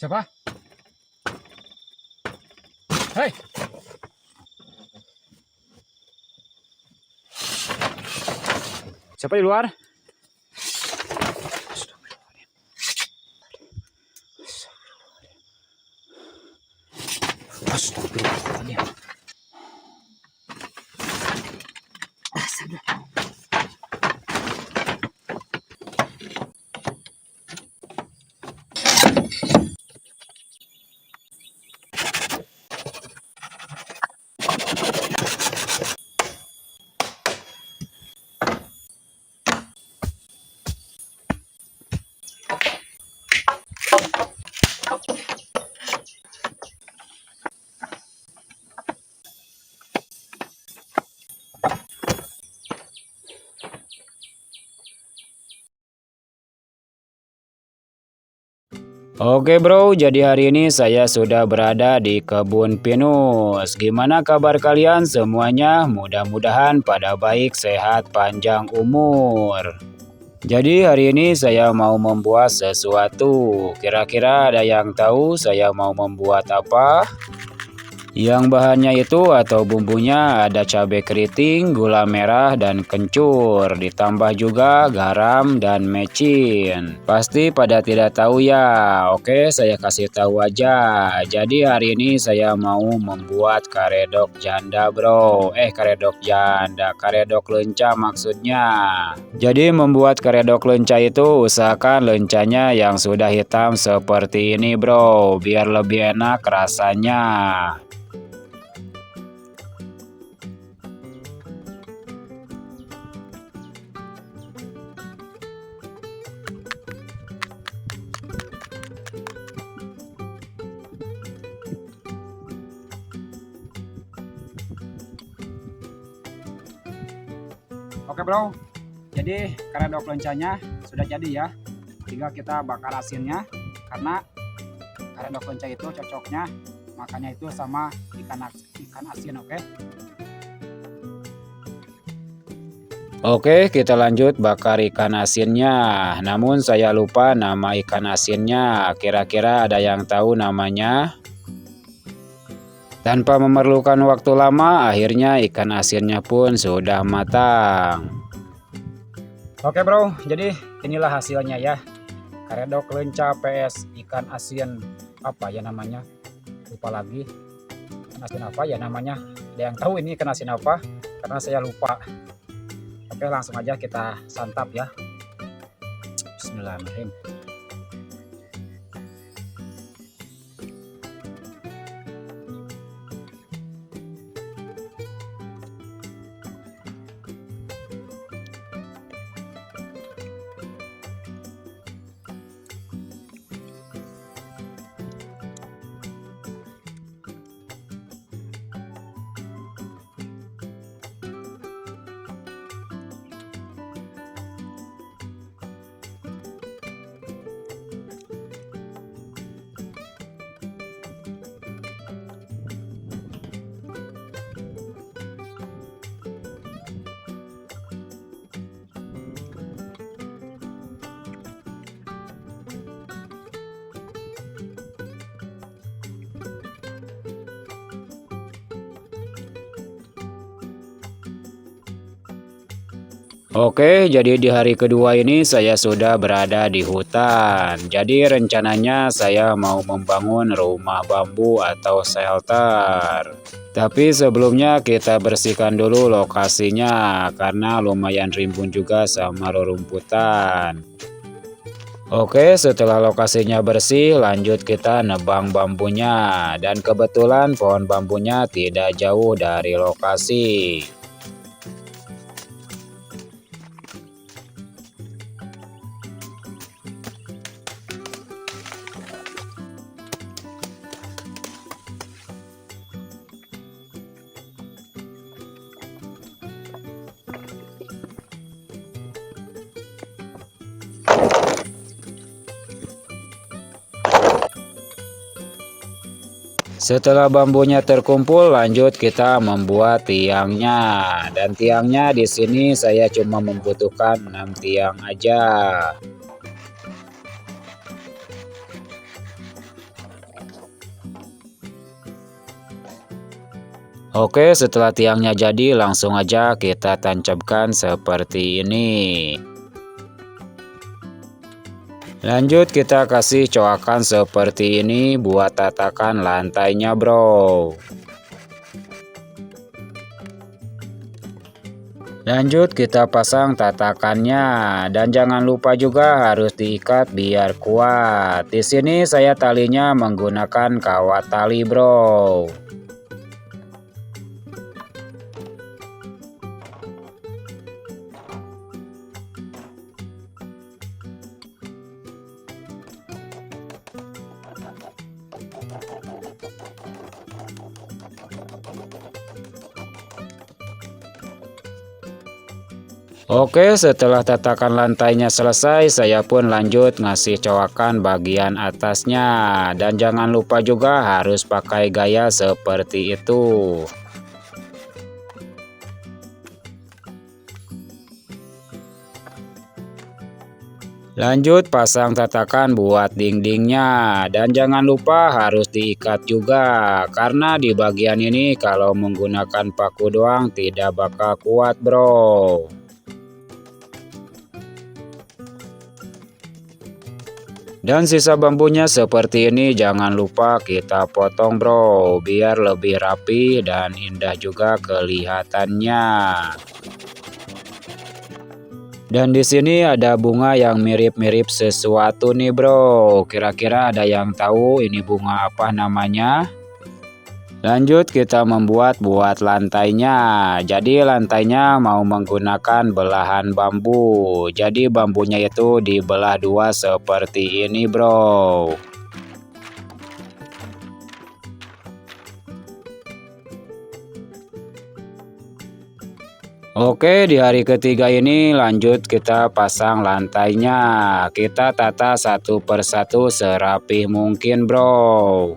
Siapa? Hei, siapa di luar? Astagfirullahaladzim. Oke bro, jadi hari ini saya sudah berada di kebun pinus. Gimana kabar kalian semuanya? Mudah-mudahan pada baik, sehat, panjang umur. Jadi hari ini saya mau membuat sesuatu. Kira-kira ada yang tahu saya mau membuat apa? Yang bahannya itu atau bumbunya ada cabai keriting, gula merah, dan kencur. Ditambah juga garam dan mecin. Pasti pada tidak tahu ya. Oke, saya kasih tahu aja. Jadi hari ini saya mau membuat karedok janda bro. Karedok janda, karedok lenca maksudnya. Jadi membuat karedok lenca itu usahakan lencanya yang sudah hitam seperti ini bro. Biar lebih enak rasanya. Oke bro, jadi karedok lencanya sudah jadi ya. Tinggal kita bakar asinnya, karena karedok lenca itu cocoknya makannya itu sama ikan asin. Oke, kita lanjut bakar ikan asinnya. Namun saya lupa nama ikan asinnya. Kira-kira ada yang tahu namanya? Tanpa memerlukan waktu lama, akhirnya ikan asinnya pun sudah matang. Oke bro, jadi inilah hasilnya ya. Karedok lenca PS ikan asin, apa ya namanya? Lupa lagi. Ikan asin apa ya namanya? Ada yang tahu ini ikan asin apa? Karena saya lupa. Oke, langsung aja kita santap ya. Bismillahirrahmanirrahim. Oke, jadi di hari kedua ini saya sudah berada di hutan. Jadi rencananya saya mau membangun rumah bambu atau shelter. Tapi sebelumnya kita bersihkan dulu lokasinya karena lumayan rimbun juga sama rerumputan. Oke, setelah lokasinya bersih, lanjut kita nebang bambunya. Dan kebetulan pohon bambunya tidak jauh dari lokasi. Setelah bambunya terkumpul, lanjut kita membuat tiangnya. Dan tiangnya di sini saya cuma membutuhkan 6 tiang aja. Oke, setelah tiangnya jadi, langsung aja kita tancapkan seperti ini. Lanjut kita kasih coakan seperti ini buat tatakan lantainya, bro. Lanjut kita pasang tatakannya dan jangan lupa juga harus diikat biar kuat. Di sini saya talinya menggunakan kawat tali, bro. Oke, setelah tatakan lantainya selesai, saya pun lanjut ngasih coakan bagian atasnya. Dan jangan lupa juga harus pakai gaya seperti itu. Lanjut pasang tatakan buat dindingnya. Dan jangan lupa harus diikat juga. Karena di bagian ini kalau menggunakan paku doang tidak bakal kuat, bro. Dan sisa bambunya seperti ini jangan lupa kita potong, bro, biar lebih rapi dan indah juga kelihatannya. Dan di sini ada bunga yang mirip-mirip sesuatu nih, bro. Kira-kira ada yang tahu ini bunga apa namanya? Lanjut kita membuat lantainya. Jadi lantainya mau menggunakan belahan bambu. Jadi bambunya itu dibelah dua seperti ini, bro. Oke, di hari ketiga ini lanjut kita pasang lantainya. Kita tata satu persatu serapi mungkin, bro.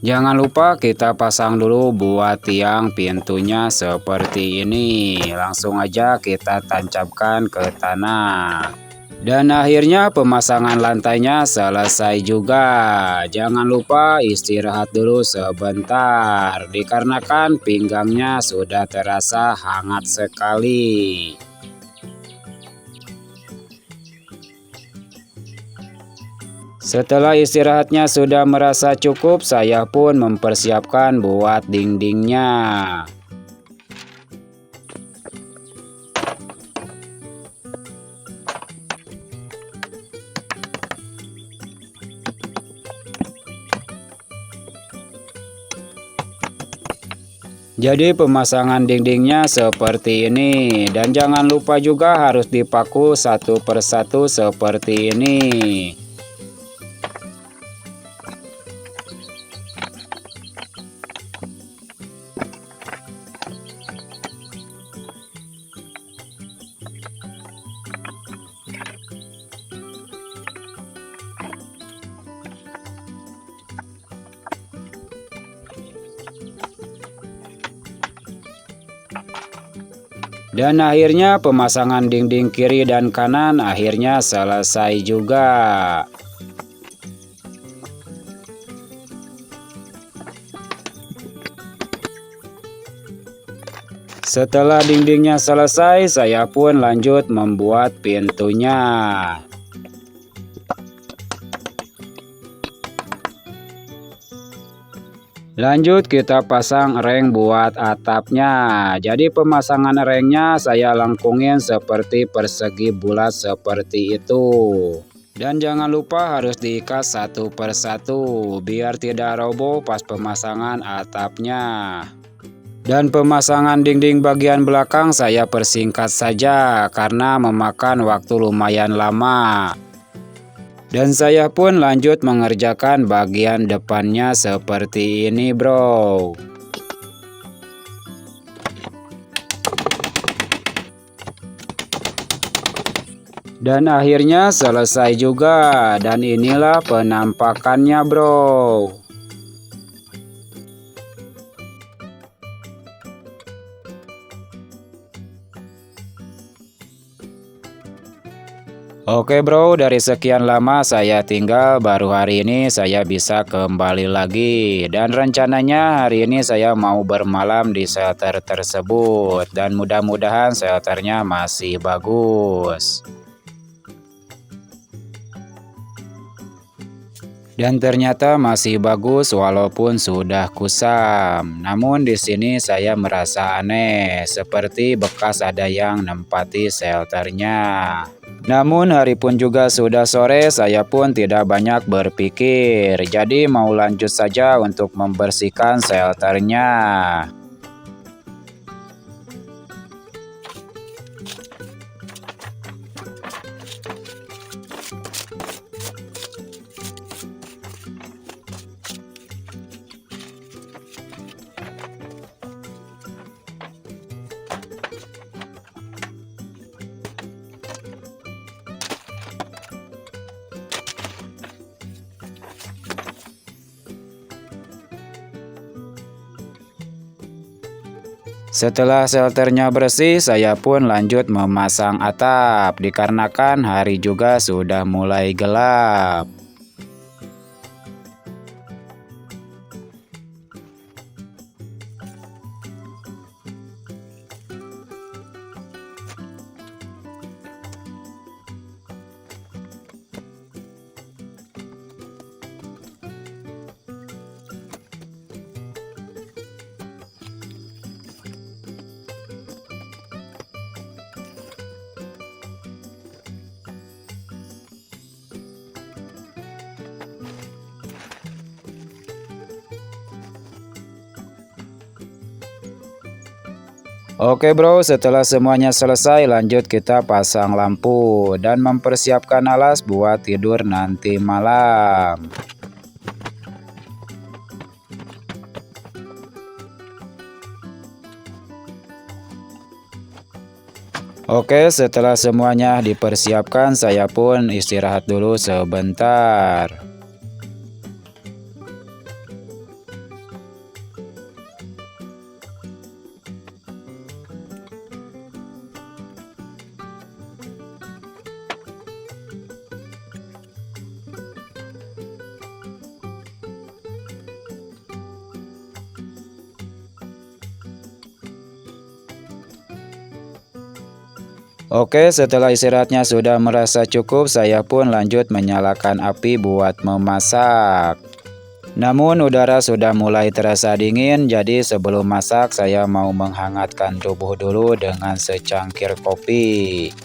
Jangan lupa kita pasang dulu buat tiang pintunya seperti ini. Langsung aja kita tancapkan ke tanah. Dan akhirnya pemasangan lantainya selesai juga. Jangan lupa istirahat dulu sebentar. Dikarenakan pinggangnya sudah terasa hangat sekali. Setelah istirahatnya sudah merasa cukup, saya pun mempersiapkan buat dindingnya. Jadi pemasangan dindingnya seperti ini. Dan jangan lupa juga harus dipaku satu persatu seperti ini. Dan akhirnya pemasangan dinding kiri dan kanan akhirnya selesai juga. Setelah dindingnya selesai, saya pun lanjut membuat pintunya. Lanjut kita pasang reng buat atapnya. Jadi pemasangan rengnya saya lengkungin seperti persegi bulat seperti itu. Dan jangan lupa harus diikat satu persatu biar tidak roboh pas pemasangan atapnya. Dan pemasangan dinding bagian belakang saya persingkat saja karena memakan waktu lumayan lama. Dan saya pun lanjut mengerjakan bagian depannya seperti ini, bro. Dan akhirnya selesai juga, dan inilah penampakannya bro. Oke bro, dari sekian lama saya tinggal, baru hari ini saya bisa kembali lagi. Dan rencananya hari ini saya mau bermalam di shelter tersebut. Dan mudah-mudahan shelternya masih bagus. Dan ternyata masih bagus walaupun sudah kusam. Namun di sini saya merasa aneh, seperti bekas ada yang nempati shelternya. Namun hari pun juga sudah sore, saya pun tidak banyak berpikir. Jadi mau lanjut saja untuk membersihkan shelternya. Setelah shelternya bersih, saya pun lanjut memasang atap, dikarenakan hari juga sudah mulai gelap. Oke bro, setelah semuanya selesai lanjut kita pasang lampu dan mempersiapkan alas buat tidur nanti malam. Oke, setelah semuanya dipersiapkan saya pun istirahat dulu sebentar. Oke, setelah istirahatnya sudah merasa cukup, saya pun lanjut menyalakan api buat memasak. Namun udara sudah mulai terasa dingin, jadi sebelum masak saya mau menghangatkan tubuh dulu dengan secangkir kopi.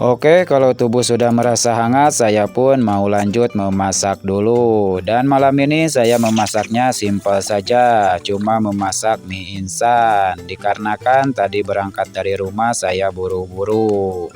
Oke, kalau tubuh sudah merasa hangat, saya pun mau lanjut memasak dulu. Dan malam ini saya memasaknya simpel saja, cuma memasak mie instan. Dikarenakan tadi berangkat dari rumah saya buru-buru.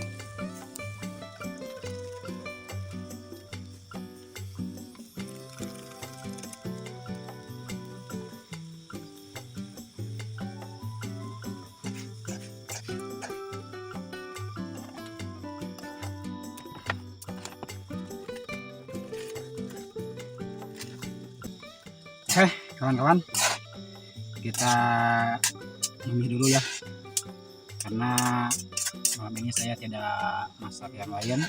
Oke kawan-kawan, kita ini dulu ya, karena malam ini saya tidak masak yang lain.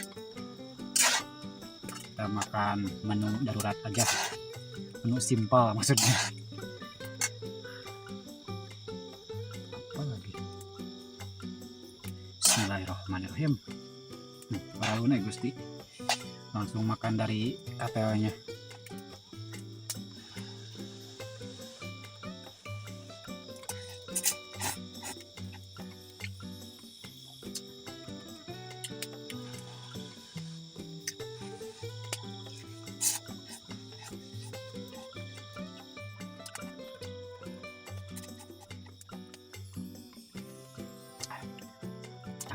Kita makan menu darurat aja, menu simpel maksudnya. Apa lagi? Bismillahirrahmanirrahim. Barauna Gusti, langsung makan dari KTL-nya.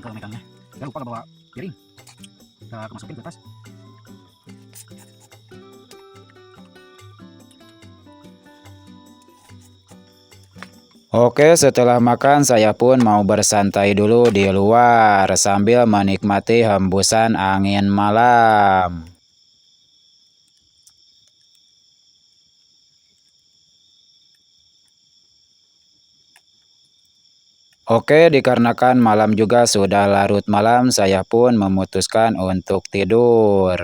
Mangkal megangnya. Gak lupa bawa piring. Kita masukin ke atas. Oke, setelah makan saya pun mau bersantai dulu di luar sambil menikmati hembusan angin malam. Oke, dikarenakan malam juga sudah larut malam, saya pun memutuskan untuk tidur.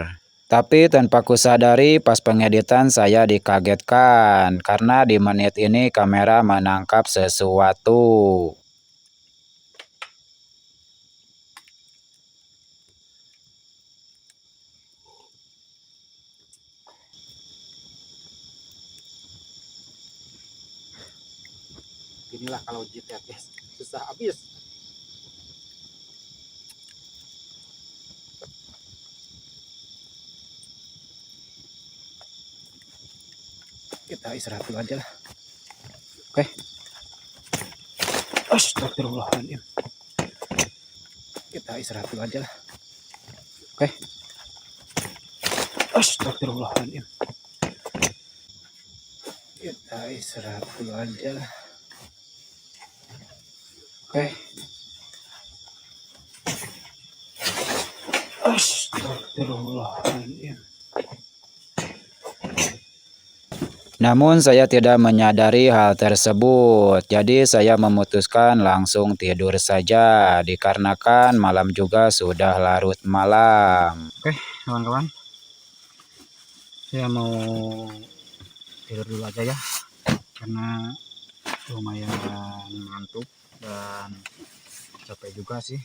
Tapi tanpa kusadari pas pengeditan saya dikagetkan karena di menit ini kamera menangkap sesuatu. Inilah kalau JTF guys, susah habis. Kita istirahat dulu aja lah. Oke. Astagfirullahaladzim. Kita istirahat dulu aja lah. Oke. Astagfirullahaladzim. Kita istirahat dulu aja lah. Oke. Astagfirullahaladzim. Namun saya tidak menyadari hal tersebut, jadi saya memutuskan langsung tidur saja dikarenakan malam juga sudah larut malam. Oke, kawan-kawan. Saya mau tidur dulu aja ya. Karena lumayan ngantuk dan capek juga sih.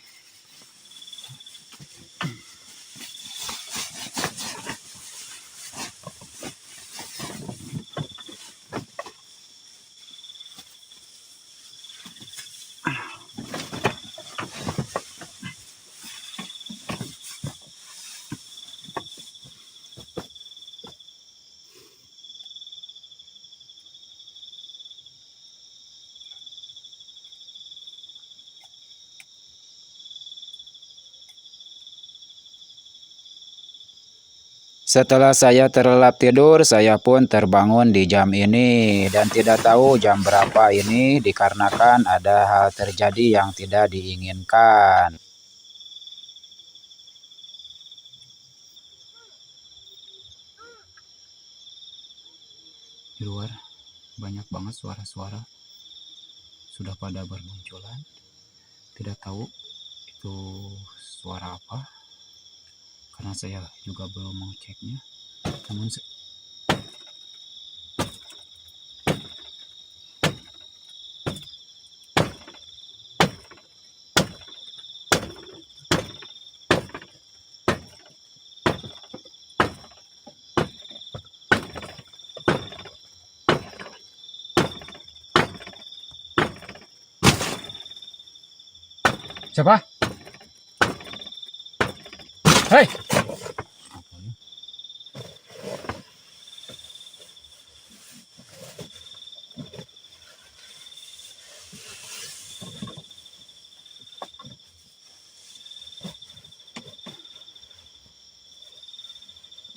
Setelah saya terlelap tidur, saya pun terbangun di jam ini dan tidak tahu jam berapa ini dikarenakan ada hal terjadi yang tidak diinginkan. Di luar banyak banget suara-suara sudah pada bermunculan. Tidak tahu itu suara apa, karena saya juga belum mengeceknya. Namun siapa? Hei!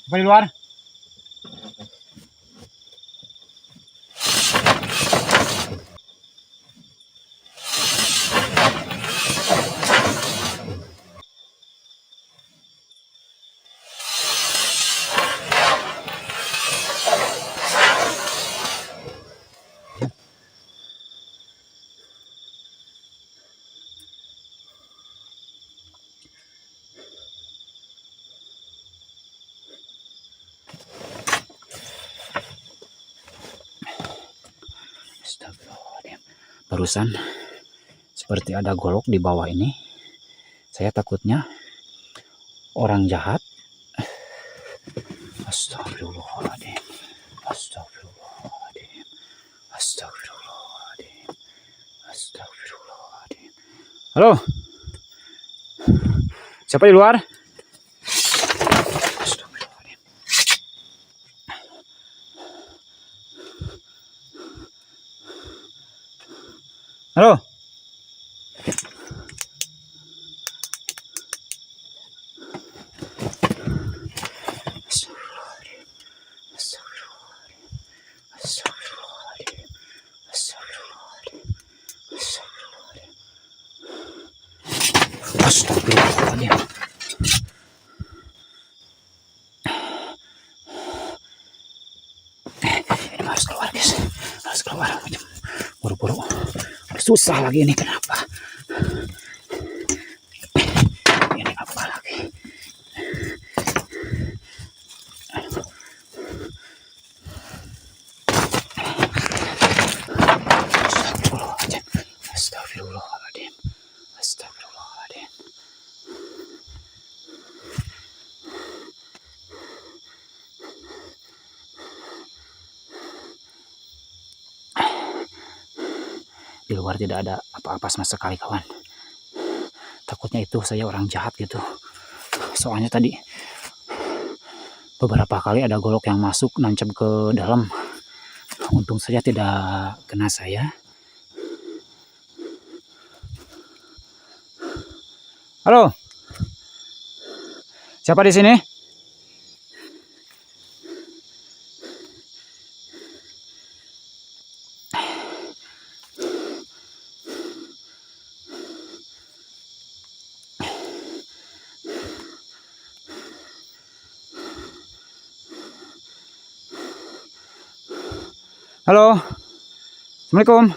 Apa di luar? Astagfirullahaladzim. Barusan seperti ada golok di bawah ini. Saya takutnya orang jahat. Astagfirullahaladzim. Astagfirullahaladzim. Astagfirullahaladzim. Astagfirullahaladzim. Halo? Siapa di luar? Astagfirullahaladzim. Halo? Astagfirullahaladzim. Ini harus keluar guys, harus keluar. Buru-buru. Susah lagi ini, kenapa? Ini apa lagi? Astagfirullahaladzim. Astagfirullahaladzim. Astagfirullahaladzim. Di luar tidak ada apa-apa sama sekali kawan. Takutnya itu saya orang jahat gitu. Soalnya tadi beberapa kali ada golok yang masuk nancap ke dalam. Untung saja tidak kena saya. Halo. Siapa di sini? Halo. Assalamualaikum.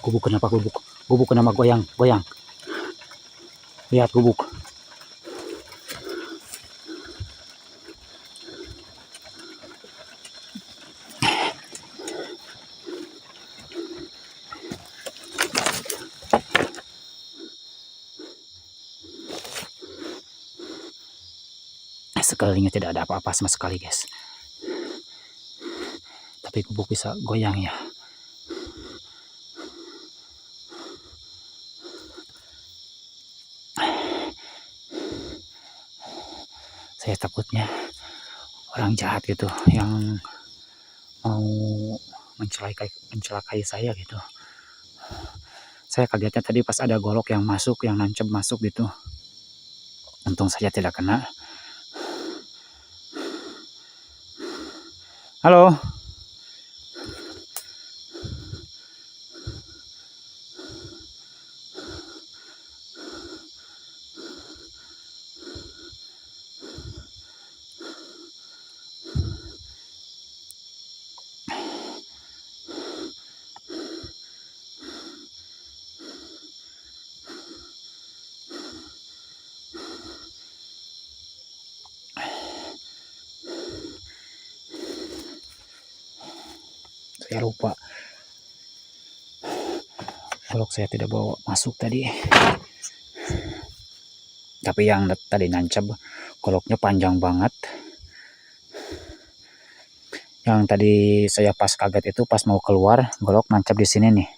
Gubuk kenapa gubuk? Gubuk kenapa goyang? Goyang. Lihat gubuk. Sekelilingnya tidak ada apa-apa sama sekali guys. Tapi gubuk bisa goyang ya. Saya takutnya orang jahat gitu yang mau mencelakai saya gitu. Saya kagetnya tadi pas ada golok yang masuk, yang nancep masuk gitu. Untung saja tidak kena. Halo. Saya lupa. Golok saya tidak bawa masuk tadi. Tapi yang tadi nancap goloknya panjang banget. Yang tadi saya pas kaget itu pas mau keluar golok nancap di sini nih.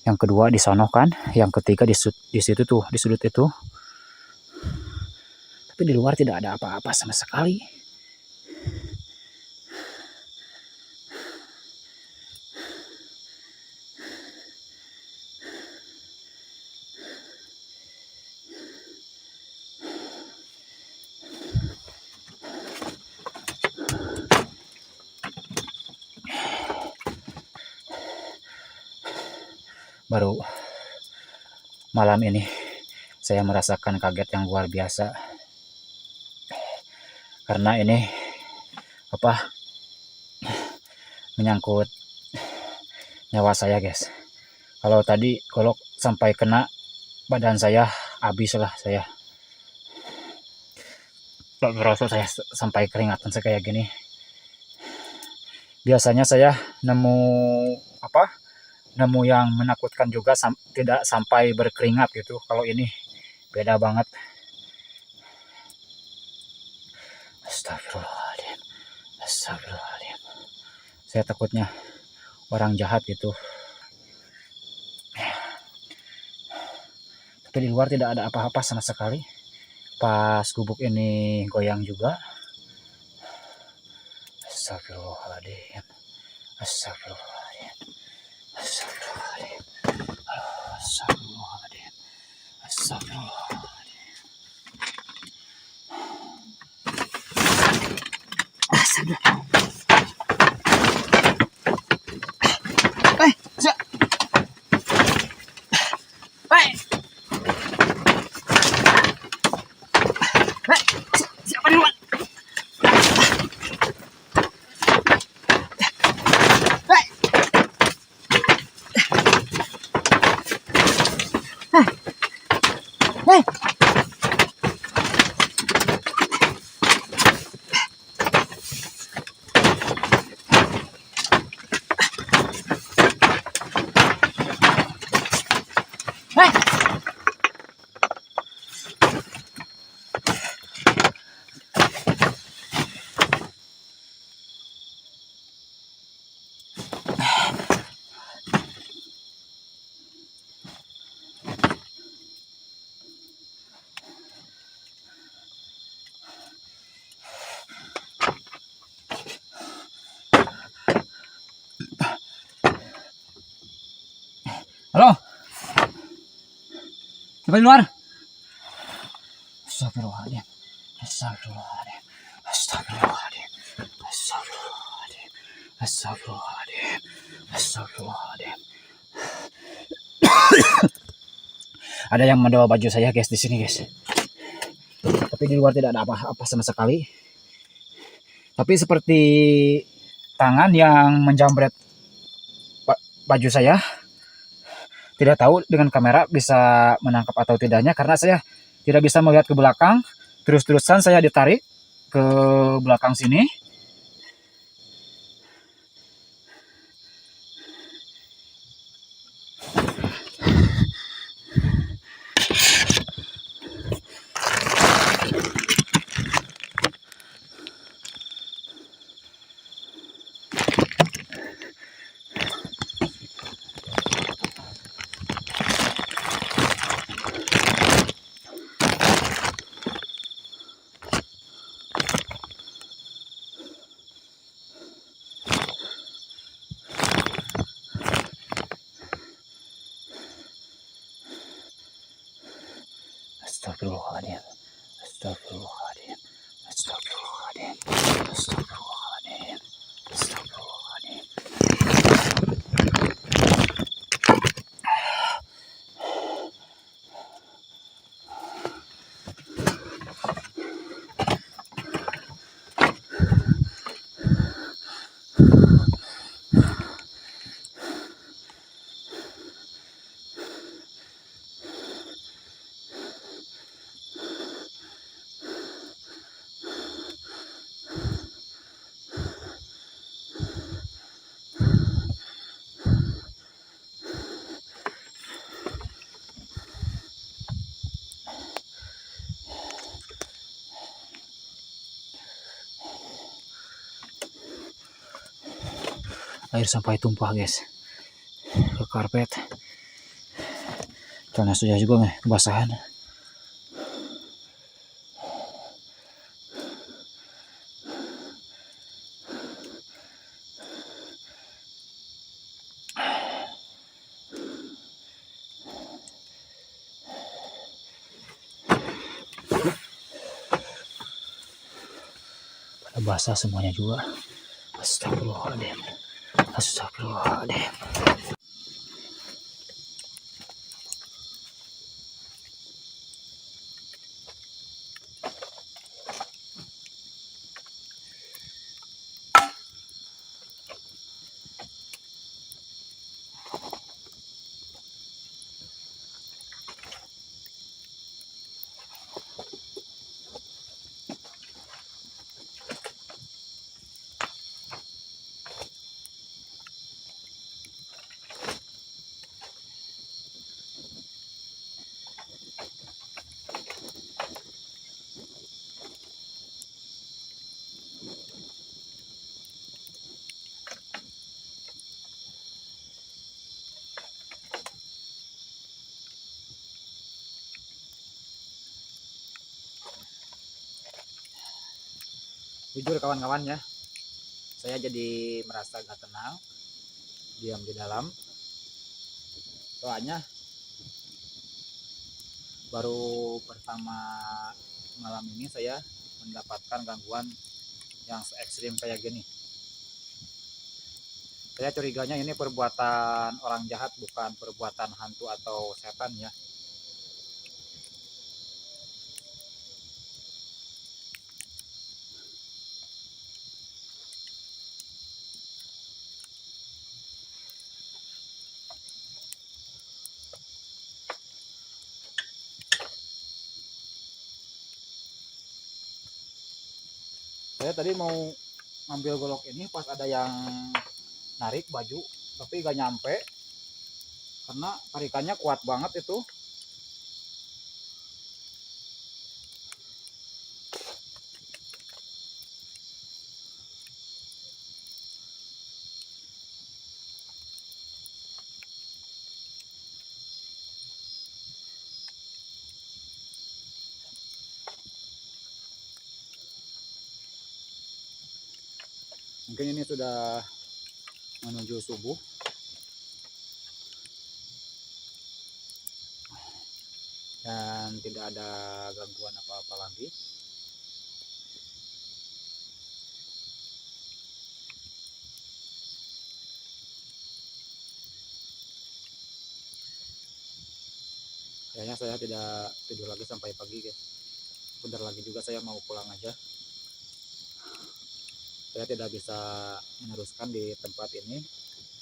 Yang kedua di sono kan, yang ketiga di situ tuh, di sudut itu. Tapi di luar tidak ada apa-apa sama sekali. Baru malam ini saya merasakan kaget yang luar biasa. Karena ini menyangkut nyawa saya guys. Kalau tadi golok sampai kena badan saya, habis lah saya. Tak berasa saya sampai keringatan kayak gini. Biasanya saya nemu yang menakutkan juga tidak sampai berkeringat gitu. Kalau ini beda banget. Astagfirullahaladzim. Astagfirullahaladzim. Saya takutnya orang jahat gitu. Tapi di luar tidak ada apa-apa sama sekali. Pas gubuk ini goyang juga. Astagfirullahaladzim. Astagfirullahaladzim. Astagfirullahaladzim. Astagfirullahaladzim. Astagfirullahaladzim. Siapa di luar? Halo? Siapa di luar? Astagfirullahaladzim. Astagfirullahaladzim. Astagfirullahaladzim. Astagfirullahaladzim. Astagfirullahaladzim. Astagfirullahaladzim. Ada yang membawa baju saya guys di sini guys. Tapi di luar tidak ada apa-apa sama sekali. Tapi seperti tangan yang menjambret baju saya. Tidak tahu dengan kamera bisa menangkap atau tidaknya karena saya tidak bisa melihat ke belakang. Terus-terusan saya ditarik ke belakang sini. Astagfirullahaladzim. Astagfirullahaladzim. Astagfirullahaladzim. Astagfirullahaladzim. Astagfirullahaladzim. Air sampai tumpah guys ke karpet. Celana sudah juga kebasahan. Pada basah semuanya juga. Astagfirullahaladzim. Astagfirullahaladzim. Jujur kawan-kawan ya, saya jadi merasa gak tenang diam di dalam. Soalnya baru pertama malam ini saya mendapatkan gangguan yang ekstrim kayak gini. Saya curiganya ini perbuatan orang jahat, bukan perbuatan hantu atau setan ya. Saya tadi mau ngambil golok ini pas ada yang narik baju, tapi gak nyampe karena tarikannya kuat banget itu. Mungkin ini sudah menuju subuh. Dan tidak ada gangguan apa-apa lagi. Kayaknya saya tidak tidur lagi sampai pagi guys. Bentar lagi juga saya mau pulang aja. Saya tidak bisa meneruskan di tempat ini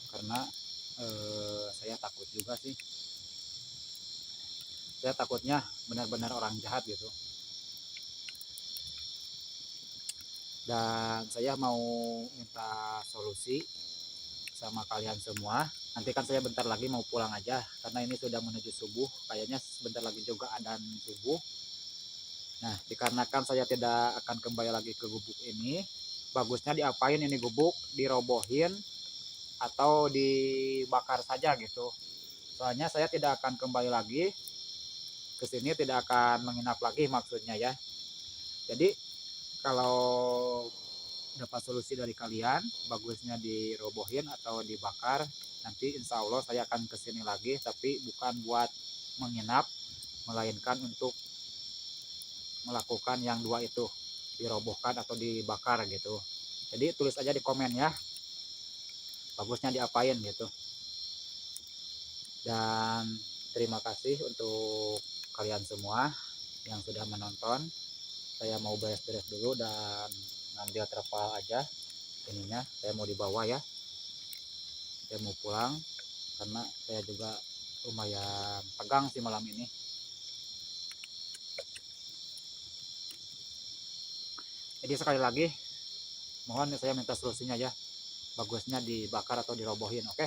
karena saya takut juga sih. Saya takutnya benar-benar orang jahat gitu. Dan saya mau minta solusi sama kalian semua. Nanti kan saya bentar lagi mau pulang aja karena ini sudah menuju subuh. Kayaknya sebentar lagi juga adzan subuh. Nah, dikarenakan saya tidak akan kembali lagi ke gubuk ini, bagusnya diapain ini gubuk? Dirobohin atau dibakar saja gitu. Soalnya saya tidak akan kembali lagi ke sini, tidak akan menginap lagi maksudnya ya. Jadi kalau dapat solusi dari kalian, bagusnya dirobohin atau dibakar. Nanti insya Allah saya akan kesini lagi, tapi bukan buat menginap, melainkan untuk melakukan yang dua itu, dirobohkan atau dibakar gitu. Jadi tulis aja di komen ya, bagusnya diapain gitu. Dan terima kasih untuk kalian semua yang sudah menonton. Saya mau beres-beres dulu dan ngambil terpal aja ininya, saya mau dibawa ya. Saya mau pulang karena saya juga lumayan tegang sih malam ini. Jadi sekali lagi mohon saya minta solusinya ya, bagusnya dibakar atau dirobohin, oke?